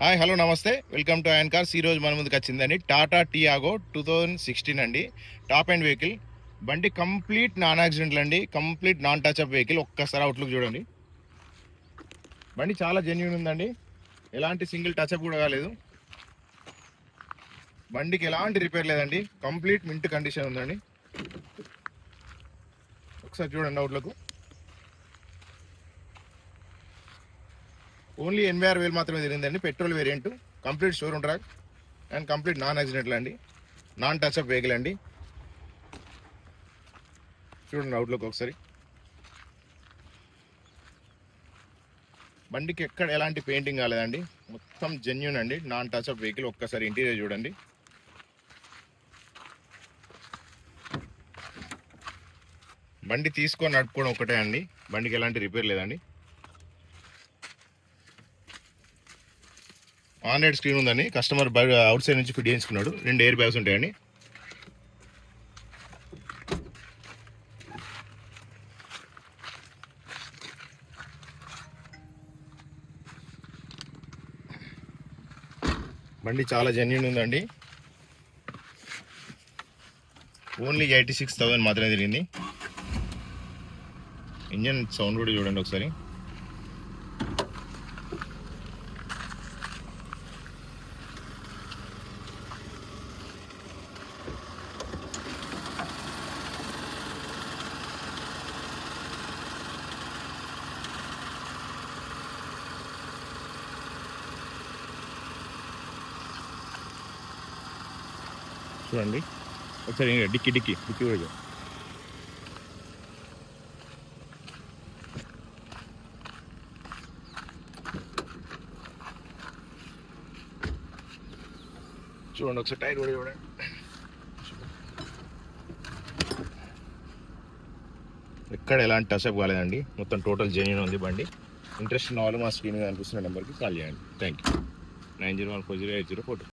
Hi hello నమస్తే welcome to IN cars. ఈరోజు మన ముందుకు వచ్చిందండి టాటా టియాగో 2016 అండి. టాప్ అండ్ వెహికల్ బండి కంప్లీట్ నాన్ యాక్సిడెంటల్ అండి, కంప్లీట్ నాన్ టచ్అప్ వెహికల్. ఒక్కసారి అవుట్లుక్ చూడండి. బండి చాలా జెన్యూన్ ఉందండి, ఎలాంటి సింగిల్ టచ్అప్ కూడా కాలేదు. బండికి ఎలాంటి రిపేర్ లేదండి, కంప్లీట్ మింట్ కండిషన్ ఉందండి. ఒకసారి చూడండి అవుట్లుక్. ఓన్లీ 86,000 మాత్రమే తిరిగిందండి. Petrol variant, complete showroom track and complete non accidental అండి, నాన్ టచ్అప్ వెహికల్ అండి. చూడండి అవుట్లుక్ ఒకసారి. బండికి ఎక్కడ ఎలాంటి పెయింటింగ్ కాలేదండి, మొత్తం జెన్యూన్ అండి, నాన్ టచ్అప్ వెహికల్. ఒక్కసారి ఇంటీరియర్ చూడండి. బండి తీసుకొని నడుపుకోవడం ఒకటే అండి, బండికి ఎలాంటి రిపేర్ లేదండి. ఆన్ స్క్రీన్ ఉందండి, కస్టమర్ అవుట్ సైడ్ నుంచి ఫిట్ చేయించుకున్నాడు. 2 ఎయిర్ బ్యాగ్స్ ఉంటాయండి. బండి చాలా జెన్యూన్ ఉందండి, ఓన్లీ 86,000 మాత్రమే తిరిగింది. ఇంజన్ సౌండ్ కూడా చూడండి ఒకసారి. చూడండి ఒకసారి డిక్కి డిక్కి డిక్కి కూడా చూడండి ఒకసారి టైర్ కూడా చూడండి. ఎక్కడ ఎలాంటి టచ్అప్ కాలేదండి, మొత్తం టోటల్ జెన్యూన్ ఉంది బండి. ఇంట్రెస్ట్ ఉన్న వాళ్ళు మా స్క్రీన్ కనిపిస్తున్న నెంబర్కి కాల్ చేయండి. Thank you. 90140804.